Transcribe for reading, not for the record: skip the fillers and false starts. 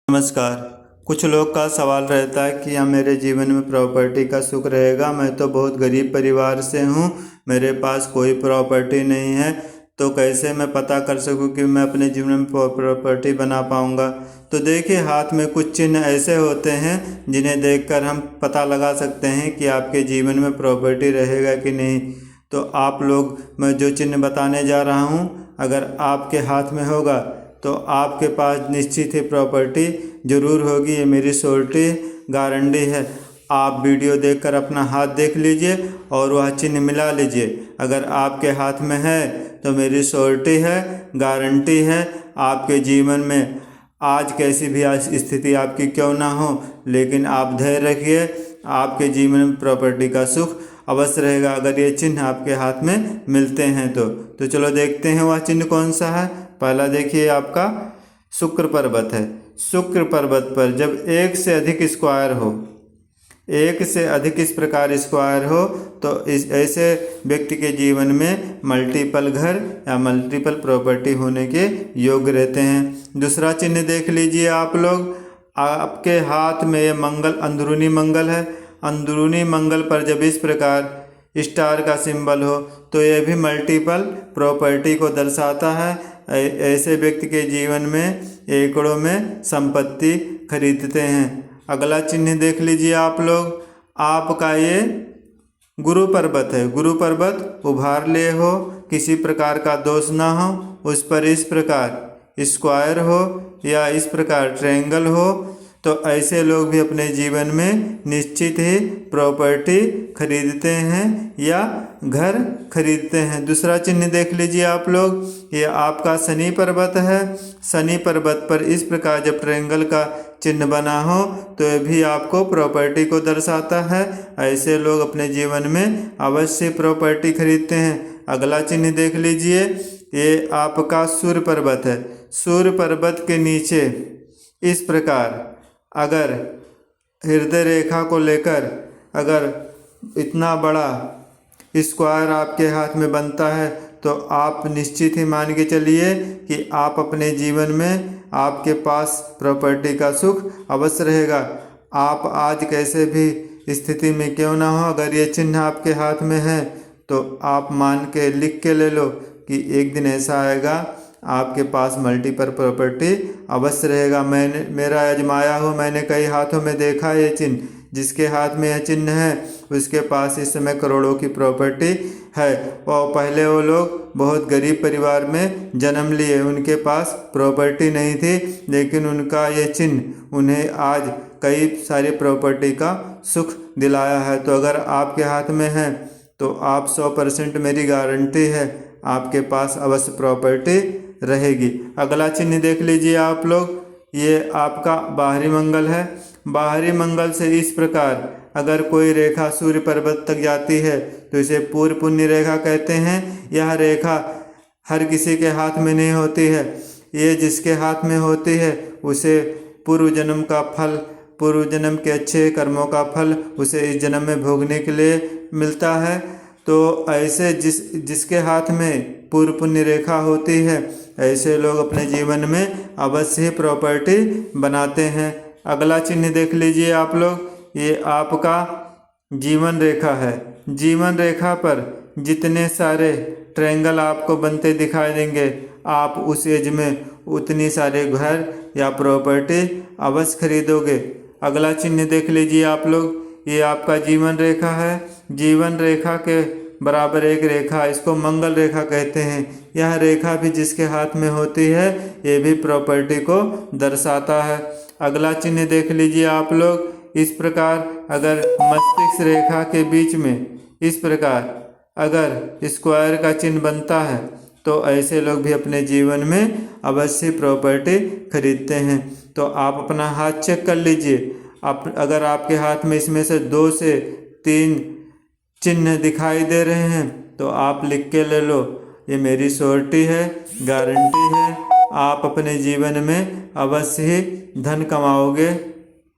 नमस्कार। कुछ लोग का सवाल रहता है कि मेरे जीवन में प्रॉपर्टी का सुख रहेगा। मैं तो बहुत गरीब परिवार से हूँ, मेरे पास कोई प्रॉपर्टी नहीं है, तो कैसे मैं पता कर सकूँ कि मैं अपने जीवन में प्रॉपर्टी बना पाऊँगा। तो देखिए, हाथ में कुछ चिन्ह ऐसे होते हैं जिन्हें देखकर हम पता लगा सकते हैं कि आपके जीवन में प्रॉपर्टी रहेगा कि नहीं। तो आप लोग, मैं जो चिन्ह बताने जा रहा हूँ, अगर आपके हाथ में होगा तो आपके पास निश्चित ही प्रॉपर्टी ज़रूर होगी। ये मेरी श्योरिटी गारंटी है। आप वीडियो देखकर अपना हाथ देख लीजिए और वह चिन्ह मिला लीजिए। अगर आपके हाथ में है तो मेरी श्योरिटी है, गारंटी है, आपके जीवन में आज कैसी भी स्थिति आपकी क्यों ना हो, लेकिन आप धैर्य रखिए, आपके जीवन में प्रॉपर्टी का सुख अवश्य रहेगा अगर ये चिन्ह आपके हाथ में मिलते हैं तो चलो देखते हैं वह चिन्ह कौन सा है। पहला देखिए, आपका शुक्र पर्वत है। शुक्र पर्वत पर जब एक से अधिक स्क्वायर हो, एक से अधिक इस प्रकार स्क्वायर हो, तो इस ऐसे व्यक्ति के जीवन में मल्टीपल घर या मल्टीपल प्रॉपर्टी होने के योग्य रहते हैं। दूसरा चिन्ह देख लीजिए आप लोग, आपके हाथ में ये मंगल, अंदरूनी मंगल है। अंदरूनी मंगल पर जब इस प्रकार स्टार का सिंबल हो तो यह भी मल्टीपल प्रॉपर्टी को दर्शाता है। ऐसे व्यक्ति के जीवन में एकड़ों में संपत्ति खरीदते हैं। अगला चिन्ह देख लीजिए आप लोग, आपका ये गुरु पर्वत है। गुरु पर्वत उभार ले हो, किसी प्रकार का दोष ना हो, उस पर इस प्रकार स्क्वायर हो या इस प्रकार ट्रायंगल हो, तो ऐसे लोग भी अपने जीवन में निश्चित ही प्रॉपर्टी खरीदते हैं या घर खरीदते हैं। दूसरा चिन्ह देख लीजिए आप लोग, ये आपका शनि पर्वत है। शनि पर्वत पर इस प्रकार जब ट्रायंगल का चिन्ह बना हो तो यह भी आपको प्रॉपर्टी को दर्शाता है। ऐसे लोग अपने जीवन में अवश्य प्रॉपर्टी खरीदते हैं। अगला चिन्ह देख लीजिए, ये आपका सूर्य पर्वत है। सूर्य पर्वत के नीचे इस प्रकार अगर हृदय रेखा को लेकर अगर इतना बड़ा स्क्वायर आपके हाथ में बनता है तो आप निश्चित ही मान के चलिए कि आप अपने जीवन में आपके पास प्रॉपर्टी का सुख अवश्य रहेगा। आप आज कैसे भी स्थिति में क्यों ना हो, अगर ये चिन्ह आपके हाथ में है तो आप मान के लिख के ले लो कि एक दिन ऐसा आएगा आपके पास मल्टीपल प्रॉपर्टी अवश्य रहेगा। मेरा आजमाया हो, मैंने कई हाथों में देखा ये चिन्ह। जिसके हाथ में यह चिन्ह है उसके पास इस समय करोड़ों की प्रॉपर्टी है। और पहले वो लोग बहुत गरीब परिवार में जन्म लिए, उनके पास प्रॉपर्टी नहीं थी, लेकिन उनका ये चिन्ह उन्हें आज कई सारी प्रॉपर्टी का सुख दिलाया है। तो अगर आपके हाथ में है तो आप 100% मेरी गारंटी है आपके पास अवश्य प्रॉपर्टी रहेगी। अगला चिन्ह देख लीजिए आप लोग, ये आपका बाहरी मंगल है। बाहरी मंगल से इस प्रकार अगर कोई रेखा सूर्य पर्वत तक जाती है तो इसे पूर्व पुण्य रेखा कहते हैं। यह रेखा हर किसी के हाथ में नहीं होती है, ये जिसके हाथ में होती है उसे पूर्व जन्म का फल, पूर्व जन्म के अच्छे कर्मों का फल उसे इस जन्म में भोगने के लिए मिलता है। तो ऐसे जिसके हाथ में पूर्व पुण्य रेखा होती है ऐसे लोग अपने जीवन में अवश्य ही प्रॉपर्टी बनाते हैं। अगला चिन्ह देख लीजिए आप लोग, ये आपका जीवन रेखा है। जीवन रेखा पर जितने सारे ट्रायंगल आपको बनते दिखाई देंगे, आप उस एज में उतनी सारे घर या प्रॉपर्टी अवश्य खरीदोगे। अगला चिन्ह देख लीजिए आप लोग, ये आपका जीवन रेखा है। जीवन रेखा के बराबर एक रेखा, इसको मंगल रेखा कहते हैं। यह रेखा भी जिसके हाथ में होती है ये भी प्रॉपर्टी को दर्शाता है। अगला चिन्ह देख लीजिए आप लोग, इस प्रकार अगर मस्तिष्क रेखा के बीच में इस प्रकार अगर स्क्वायर का चिन्ह बनता है तो ऐसे लोग भी अपने जीवन में अवश्य प्रॉपर्टी खरीदते हैं। तो आप अपना हाथ चेक कर लीजिए, अगर आपके हाथ में इसमें से 2 से 3 चिन्ह दिखाई दे रहे हैं तो आप लिख के ले लो। ये मेरी श्योरिटी है, गारंटी है, आप अपने जीवन में अवश्य ही धन कमाओगे।